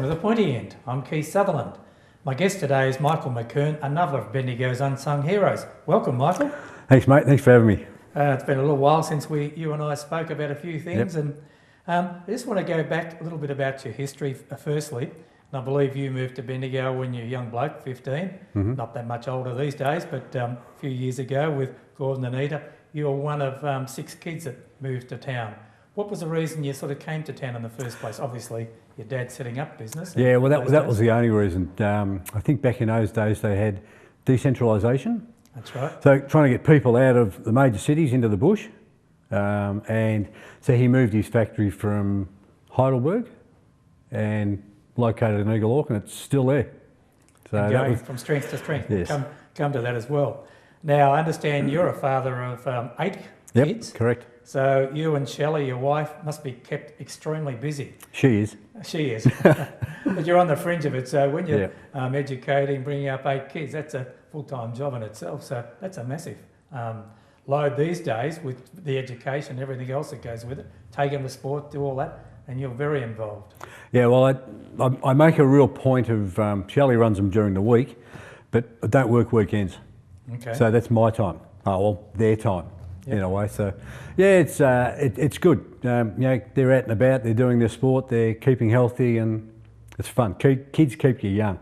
welcome to The Pointy End. I'm Keith Sutherland. My guest today is Michael McKern, another of Bendigo's unsung heroes. Welcome, Michael. Thanks, mate. Thanks for having me. It's been a little while since you and I spoke about a few things, and I just want to go back a little bit about your history firstly. And I believe you moved to Bendigo when you were a young bloke, 15, not that much older these days, but a few years ago with Gordon and Anita, you were one of 6 kids that moved to town. What was the reason you sort of came to town in the first place? Obviously, your dad setting up business. Yeah, well, that was the only reason. I think back in those days they had decentralisation. That's right. So trying to get people out of the major cities into the bush. And so he moved his factory from Heidelberg and located in Eaglehawk, and it's still there. So and going from strength to strength. Yes. Come to that as well. Now, I understand you're a father of 8 kids. Correct. So you and Shelley, your wife, must be kept extremely busy. She is. She is. But you're on the fringe of it. So when you're educating, bringing up 8 kids, that's a full-time job in itself. So that's a massive load these days with the education, everything else that goes with it. Take them to sport, do all that, and you're very involved. Yeah, well, I make a real point of, Shelley runs them during the week, but I don't work weekends. Okay. So that's my time. Oh, well, their time. In a way, so yeah, it's good. You know, they're out and about, they're doing their sport, they're keeping healthy, and it's fun. Kids keep you young.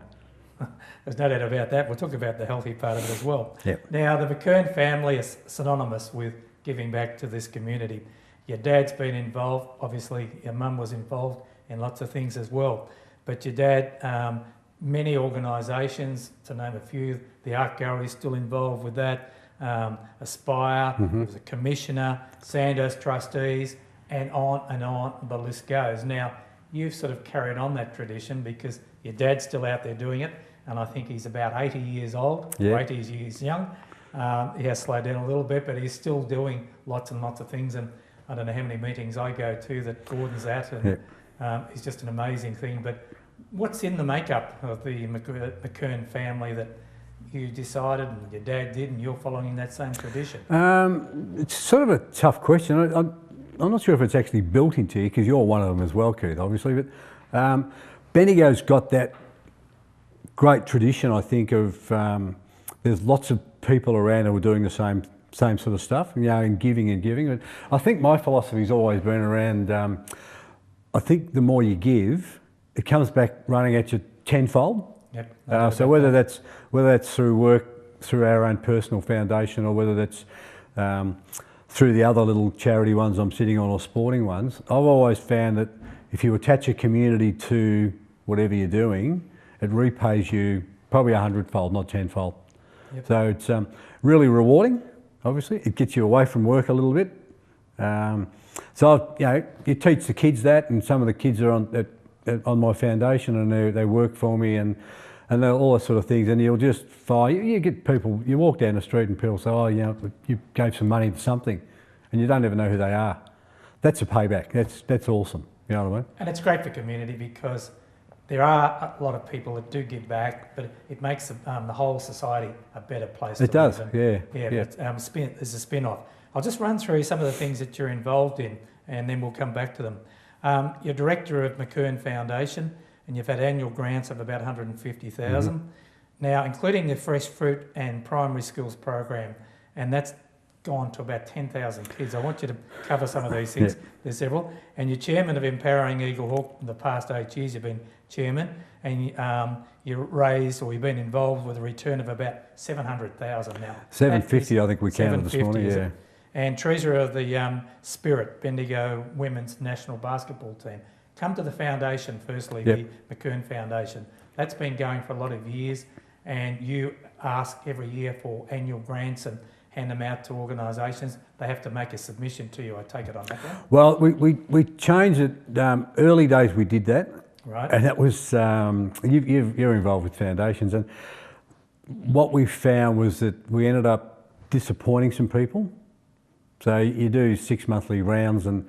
There's no doubt about that. We'll talk about the healthy part of it as well. Yep. Now, the McKern family is synonymous with giving back to this community. Your dad's been involved, obviously your mum was involved in lots of things as well. But your dad, many organisations, to name a few, the Art Gallery is still involved with that. Aspire, was a commissioner, Sandhurst trustees, and on the list goes. Now, you've sort of carried on that tradition because your dad's still out there doing it, and I think he's about 80 years old, or 80 years young. He has slowed down a little bit, but he's still doing lots and lots of things, and I don't know how many meetings I go to that Gordon's at, and it's just an amazing thing. But what's in the makeup of the McKern family that you decided and your dad did and you're following that same tradition? It's sort of a tough question. I'm not sure if it's actually built into you because you're one of them as well, Keith, obviously. But Bendigo's got that great tradition, I think, of there's lots of people around who are doing the same sort of stuff, you know, and giving. But I think my philosophy's always been around, I think the more you give, it comes back running at you tenfold. Yep. So whether that's through work, through our own personal foundation, or whether that's through the other little charity ones I'm sitting on or sporting ones, I've always found that if you attach a community to whatever you're doing, it repays you probably 100-fold, not 10-fold. Yep. So it's really rewarding. Obviously, it gets you away from work a little bit. So you know, you teach the kids that, and some of the kids are on my foundation, and they work for me, and all that sort of things. And you'll just find, you get people, you walk down the street and people say, oh, you know, you gave some money to something, and you don't even know who they are. That's a payback. That's awesome. You know what I mean? And it's great for community because there are a lot of people that do give back, but it makes the whole society a better place to live. It does, yeah. There's a spin-off. I'll just run through some of the things that you're involved in, and then we'll come back to them. You're director of McKern Foundation, and you've had annual grants of about $150,000. Now, including the Fresh Fruit and Primary Schools program, and that's gone to about 10,000 kids. I want you to cover some of these things. There's several. And you're chairman of Empowering Eaglehawk. In the past 8 years, you've been chairman, and you've been involved with a return of about 700,000 now. 750, I think we counted this morning. And treasurer of the Spirit, Bendigo Women's National Basketball Team. Come to the foundation firstly, the McKern Foundation. That's been going for a lot of years, and you ask every year for annual grants and hand them out to organisations. They have to make a submission to you, I take it on that one? Well, we changed it. Early days we did that. Right. And that was, you're involved with foundations, and what we found was that we ended up disappointing some people. So you do 6 monthly rounds, and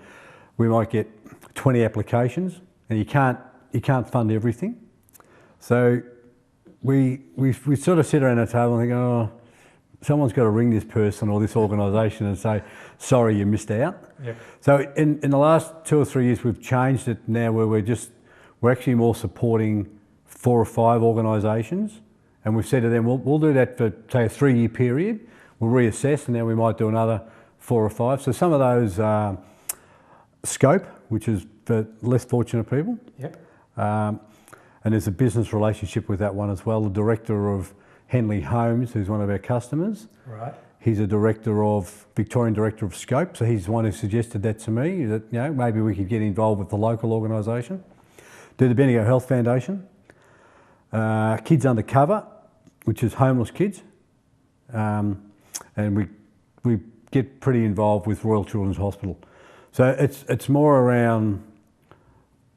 we might get 20 applications, and you can't fund everything. So we sort of sit around a table and think, oh, someone's got to ring this person or this organisation and say, sorry, you missed out. Yep. So in the last 2 or 3 years, we've changed it now where we're actually more supporting 4 or 5 organisations, and we've said to them, we'll do that for, say, a 3-year period. We'll reassess, and then we might do another 4 or 5. So some of those are Scope, which is for less fortunate people. Yep. And there's a business relationship with that one as well. The director of Henley Homes, who's one of our customers. Right. He's a Victorian director of Scope, so he's the one who suggested that to me, that maybe we could get involved with the local organisation. Do the Bendigo Health Foundation. Kids Undercover, which is homeless kids. And we get pretty involved with Royal Children's Hospital. So it's more around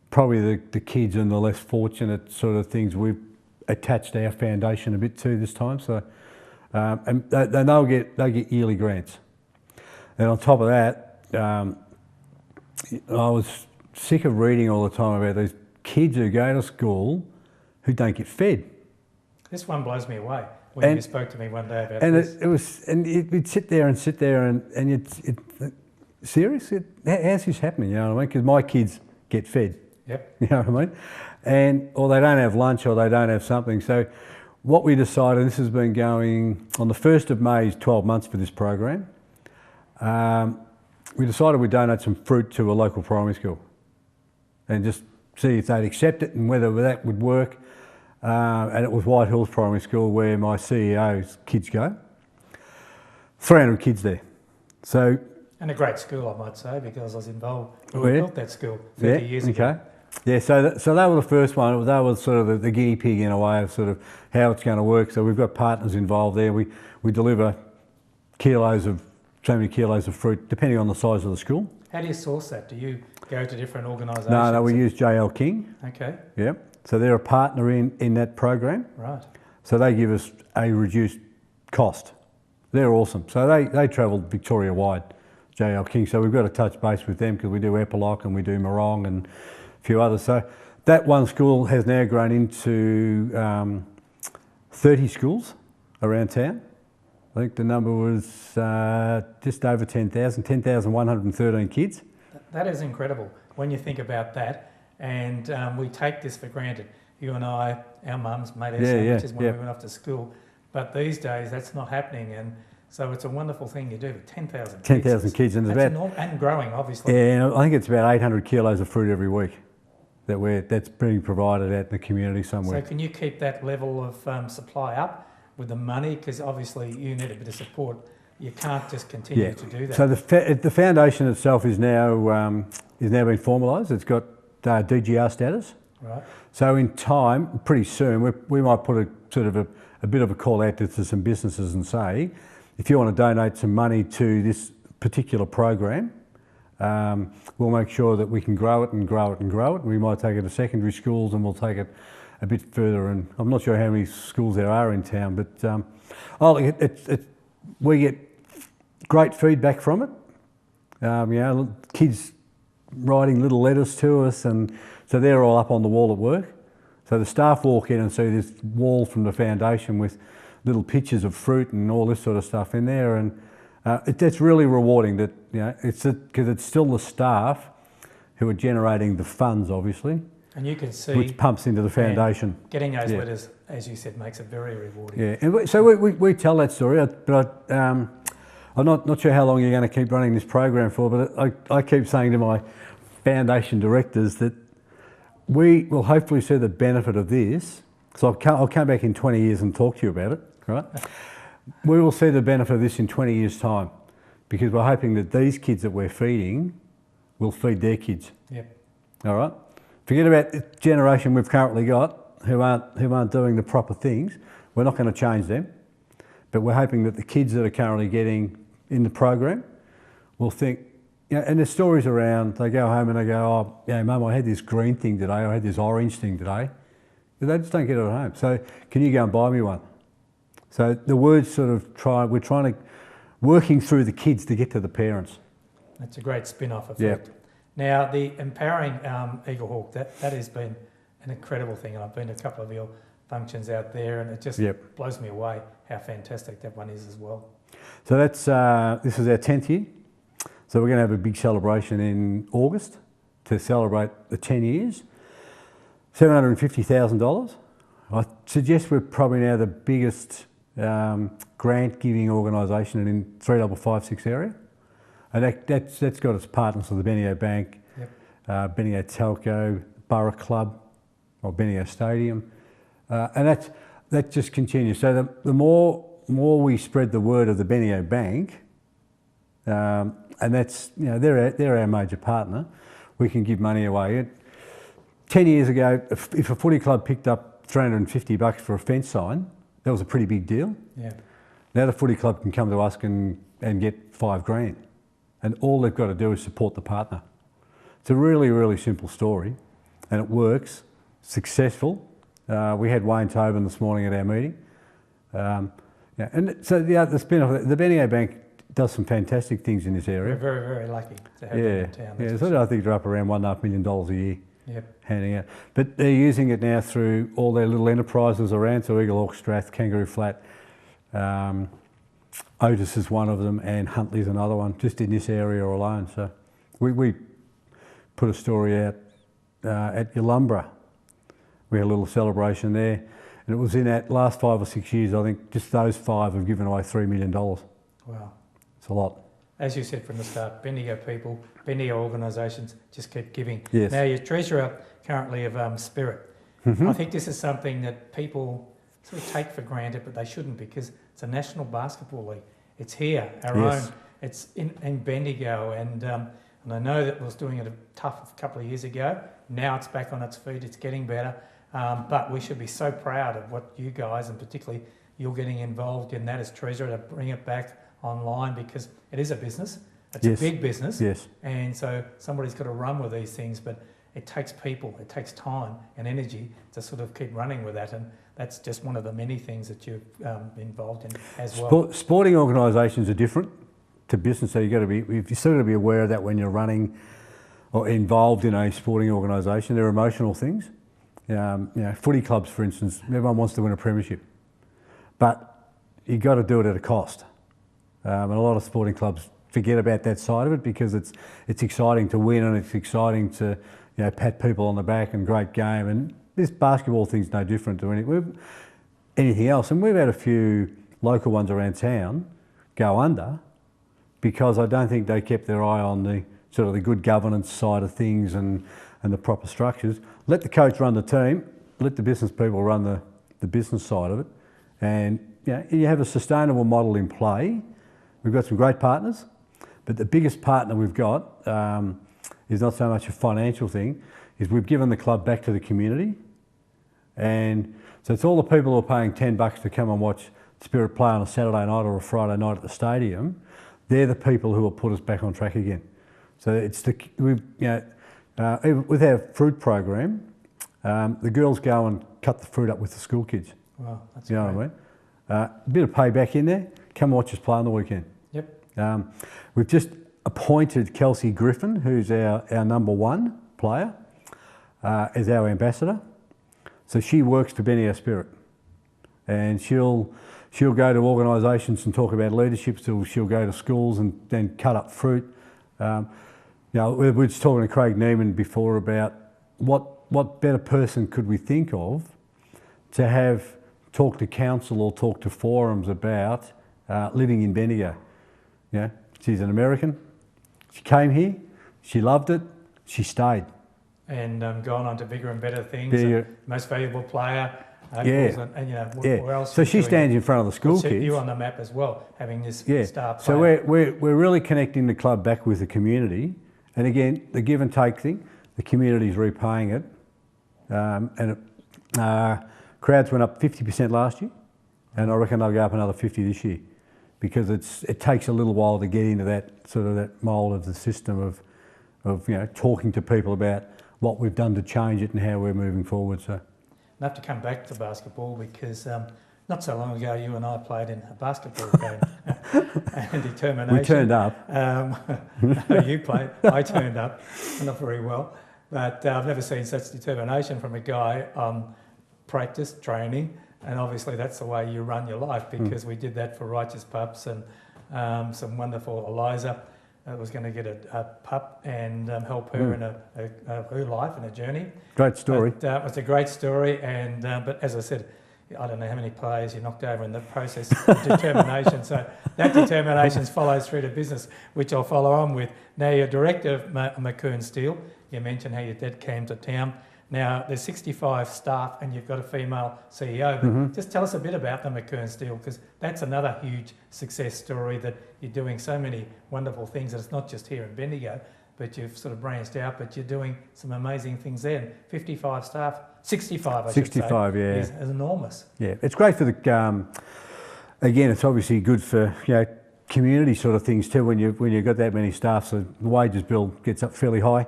probably the kids and the less fortunate sort of things we've attached our foundation a bit to this time. So and they'll get yearly grants. And on top of that, I was sick of reading all the time about these kids who go to school who don't get fed. This one blows me away. When you spoke to me one day about this. You'd sit there and you'd serious? How's this happening? You know what I mean? Because my kids get fed. Yep. You know what I mean? Or they don't have lunch, or they don't have something. So what we decided, this has been going on the 1st of May, is 12 months for this program. We decided we'd donate some fruit to a local primary school and just see if they'd accept it and whether that would work. And it was White Hills Primary School, where my CEO's kids go. 300 kids there. So. And a great school, I might say, because I was involved when we built that school 30 years ago. Okay. Yeah, so they were the first one. They were sort of the guinea pig in a way of sort of how it's going to work. So we've got partners involved there. We deliver so many kilos of fruit, depending on the size of the school. How do you source that? Do you go to different organisations? No, we use JL King. Okay. Yep. So they're a partner in that program. Right. So they give us a reduced cost. They're awesome. So they travel Victoria wide, JL King. So we've got to touch base with them because we do Eppalock and we do Morong and a few others. So that one school has now grown into 30 schools around town. I think the number was just over 10,113 kids. That is incredible when you think about that. And we take this for granted. You and I, our mums made our sandwiches when we went off to school. But these days, that's not happening. And so it's a wonderful thing you do with 10,000 kids. 10,000 kids. And, and growing, obviously. Yeah, I think it's about 800 kilos of fruit every week that's being provided out in the community somewhere. So can you keep that level of supply up with the money? Because obviously you need a bit of support. You can't just continue to do that. So the foundation itself is now been formalised. It's got DGR status. Right. So in time, pretty soon, we might put a bit of a call out to some businesses and say, if you want to donate some money to this particular program, we'll make sure that we can grow it and grow it and grow it. We might take it to secondary schools and we'll take it a bit further. And I'm not sure how many schools there are in town, but we get great feedback from it. Kids writing little letters to us, and so they're all up on the wall at work. So the staff walk in and see this wall from the foundation with little pictures of fruit and all this sort of stuff in there, and that's really rewarding. That it's because it's still the staff who are generating the funds, obviously, and you can see which pumps into the foundation. Getting those letters, as you said, makes it very rewarding. Yeah, and so we tell that story, but I'm not sure how long you're going to keep running this program for, but I keep saying to my foundation directors that we will hopefully see the benefit of this. So I'll come back in 20 years and talk to you about it, right? We will see the benefit of this in 20 years' time, because we're hoping that these kids that we're feeding will feed their kids. Yep. All right? Forget about the generation we've currently got who aren't doing the proper things. We're not going to change them, but we're hoping that the kids that are currently getting in the program will think, and there's stories around, they go home and they go, Mum, I had this green thing today, I had this orange thing today. But they just don't get it at home. So can you go and buy me one? So the words we're working through the kids to get to the parents. That's a great spin-off effect. Yep. Now, the empowering Eaglehawk, that has been an incredible thing. And I've been to a couple of your functions out there, and it just blows me away how fantastic that one is as well. So this is our 10th year. So we're going to have a big celebration in August to celebrate the 10 years. $750,000. I suggest we're probably now the biggest grant giving organisation in 3556 area. And that's got its partners of the Bendigo Bank, yep. Bendigo Telco, Borough Club, or Bendigo Stadium. And that just continues. So the more we spread the word of the Bendigo Bank, and that's, you know, they're our major partner, we can give money away. 10 years ago, if a footy club picked up $350 for a fence sign, that was a pretty big deal. Yeah. Now the footy club can come to us and get $5,000. And all they've got to do is support the partner. It's a really, really simple story, and it works. Successful. We had Wayne Tobin this morning at our meeting. Yeah, and so the spin-off, the Bendigo Bank does some fantastic things in this area. We're very, very lucky to have them in town. Yeah, so I think they're up around $1.5 million a year. Yep. Handing out. But they're using it now through all their little enterprises around, so Eaglehawk, Strath, Kangaroo Flat, Otis is one of them, and Huntley's another one, just in this area alone. So we put a story out at Yolumbra. We had a little celebration there, and it was in that last 5 or 6 years, I think just those 5 have given away $3 million. Wow. It's a lot. As you said from the start, Bendigo people, Bendigo organisations just keep giving. Yes. Now you're treasurer currently of Spirit. Mm-hmm. I think this is something that people sort of take for granted, but they shouldn't, because it's a national basketball league. It's here, our Yes. own. It's in Bendigo, and I know that was doing it tough a couple of years ago. Now it's back on its feet. It's getting better, but we should be so proud of what you guys, and particularly you're getting involved in that as treasurer, to bring it back online, because it is a business. It's Yes. a big business, Yes. and so somebody's got to run with these things. But it takes people, it takes time and energy to sort of keep running with that, and that's just one of the many things that you've involved in as well. Sporting organisations are different to business, so you've still got to be aware of that when you're running or involved in a sporting organisation. They're emotional things. You know, footy clubs, for instance, everyone wants to win a premiership, but you've got to do it at a cost. And a lot of sporting clubs forget about that side of it, because it's exciting to win, and it's exciting to, you know, pat people on the back and great game. And this basketball thing's no different to anything else. And we've had a few local ones around town go under because I don't think they kept their eye on the sort of the good governance side of things and the proper structures. Let the coach run the team, let the business people run the business side of it, and you know, you have a sustainable model in play. We've got some great partners, but the biggest partner we've got is not so much a financial thing, is we've given the club back to the community. And so it's all the people who are paying $10 to come and watch Spirit play on a Saturday night or a Friday night at the stadium. They're the people who will put us back on track again. So it's with our fruit program, the girls go and cut the fruit up with the school kids. Wow, that's you know great. what I mean? A bit of payback in there. Come watch us play on the weekend. Yep. We've just appointed Kelsey Griffin, who's our number 1 player, as our ambassador. So she works for Bendigo Spirit, and she'll go to organisations and talk about leadership. So she'll go to schools and then cut up fruit. You know, we were just talking to Craig Neiman before about what better person could we think of to have talk to council or talk to forums about living in Bendigo. You know, she's an American. She came here, she loved it, she stayed. And gone on to bigger and better things. Bigger. Most valuable player. Yeah. And you know, Yeah. where else? So she stands in front of the school Put kids. you on the map as well, having this star player. So we're really connecting the club back with the community. And again, the give and take thing, the community's repaying it. Crowds went up 50% last year, and I reckon they'll go up another 50 this year, because it takes a little while to get into that sort of that mould of the system of you know, talking to people about what we've done to change it and how we're moving forward. So I have to come back to basketball, because not so long ago you and I played in a basketball game and determination. we turned up. You played, I turned up, not very well, but I've never seen such determination from a guy on practice, training, and obviously that's the way you run your life, because we did that for Righteous Pups and some wonderful Eliza. was going to get a pup and help her in her life and her journey. Great story. But, it was a great story, and but as I said, I don't know how many players you knocked over in the process of determination. So that determination follows through to business, which I'll follow on with. Now you're director of McKern Steel. You mentioned how your dad came to town. Now there's 65 staff and you've got a female CEO. But just tell us a bit about the McKern Steel, because that's another huge success story, that you're doing so many wonderful things. And it's not just here in Bendigo, but you've sort of branched out, but you're doing some amazing things there. 55 staff, 65 I should say. 65, yeah. Is enormous. Yeah, it's great for the, again, it's obviously good for, community sort of things too, when you've got that many staff, so the wages bill gets up fairly high.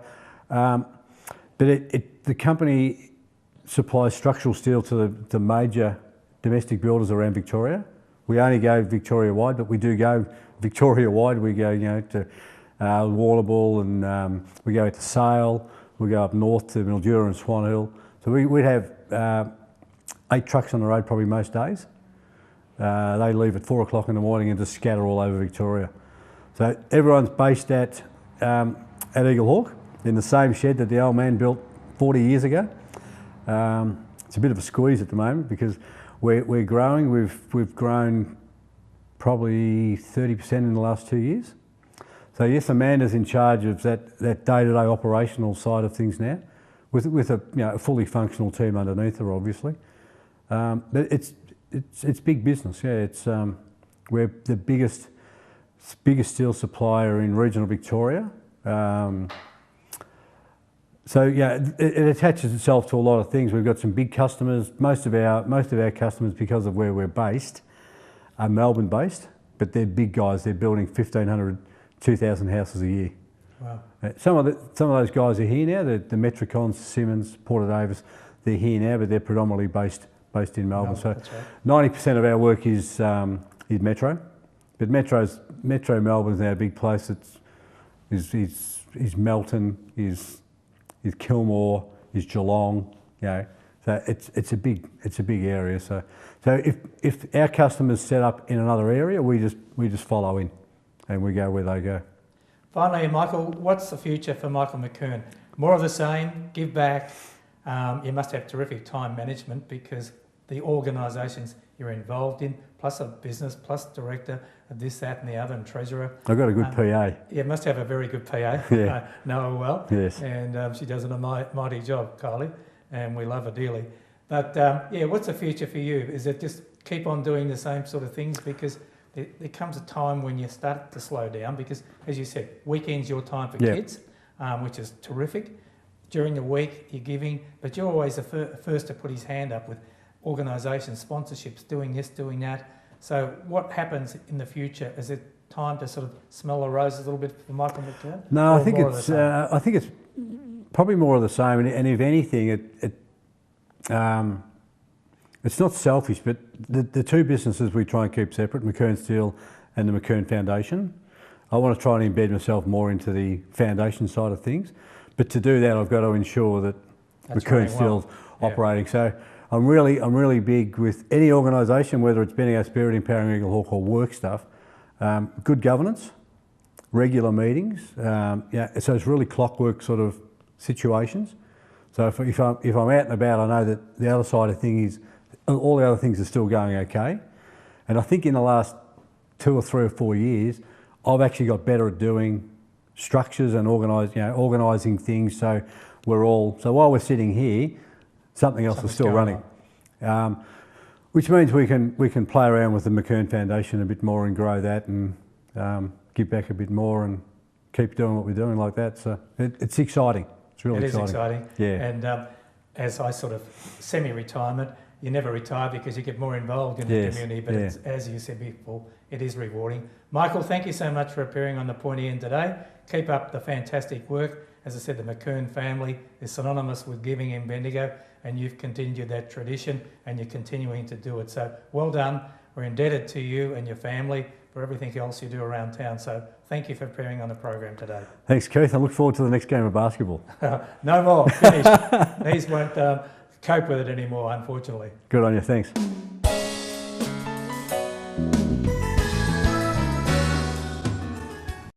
But the company supplies structural steel to the major domestic builders around Victoria. We only go Victoria-wide, but we do go Victoria-wide. We go, to Warrnambool, and we go to Sale. We go up north to Mildura and Swan Hill. So we'd have 8 trucks on the road probably most days. They leave at 4 o'clock in the morning and just scatter all over Victoria. So everyone's based at Eaglehawk, in the same shed that the old man built 40 years ago. It's a bit of a squeeze at the moment because we're growing. We've grown probably 30% in the last 2 years. So yes, Amanda's in charge of that day-to-day operational side of things now, with a fully functional team underneath her, obviously. But it's big business. Yeah, it's we're the biggest steel supplier in regional Victoria. So yeah, it attaches itself to a lot of things. We've got some big customers. Most of our customers, because of where we're based, are Melbourne based, but they're big guys. They're building 1,500, 2,000 houses a year. Wow. Some of those guys are here now. The Metricons, Simmons, Porter Davis, they're here now, but they're predominantly based in Melbourne. So right. 90% of our work is Metro, but Metro Melbourne's now a big place. Is Melton, is Kilmore, is Geelong, So it's a big area. So if our customers set up in another area, we just follow in, and we go where they go. Finally, Michael, what's the future for Michael McKern? More of the same, give back. You must have terrific time management, because the organisations you're involved in, plus a business, plus director of this, that and the other, and treasurer. I've got a good PA. You must have a very good PA. Yeah. Know her well. Yes. And she does a mighty job, Kylie, and we love her dearly. But what's the future for you? Is it just keep on doing the same sort of things? Because there comes a time when you start to slow down, because, as you said, weekends your time for kids, which is terrific. During the week you're giving, but you're always the first to put his hand up with organisations, sponsorships, doing this, doing that. So what happens in the future? Is it time to sort of smell the roses a little bit for Michael McKern? No, I think it's probably more of the same. And if anything, it's not selfish, but the two businesses we try and keep separate, McKern Steel and the McKern Foundation. I want to try and embed myself more into the foundation side of things. But to do that, I've got to ensure that McKern Steel's operating. So I'm really big with any organisation, whether it's Bendigo Spirit, Empowering Eaglehawk, or work stuff. Good governance, regular meetings. So it's really clockwork sort of situations. So if I'm out and about, I know that the other side of things is all the other things are still going okay. And I think in the last 2 or 3 or 4 years, I've actually got better at doing structures and organising things. So while we're sitting here, something else is still running, which means we can play around with the McKern Foundation a bit more and grow that, and give back a bit more and keep doing what we're doing like that. So it's exciting. It's really exciting. It is exciting. Yeah. And as I sort of semi-retirement, you never retire because you get more involved in the community. But it's, as you said before, it is rewarding. Michael, thank you so much for appearing on The Pointy End today. Keep up the fantastic work. As I said, the McKern family is synonymous with giving in Bendigo, and you've continued that tradition and you're continuing to do it. So well done. We're indebted to you and your family for everything else you do around town. So thank you for appearing on the program today. Thanks, Keith. I look forward to the next game of basketball. No more. Finished. These won't cope with it anymore, unfortunately. Good on you. Thanks.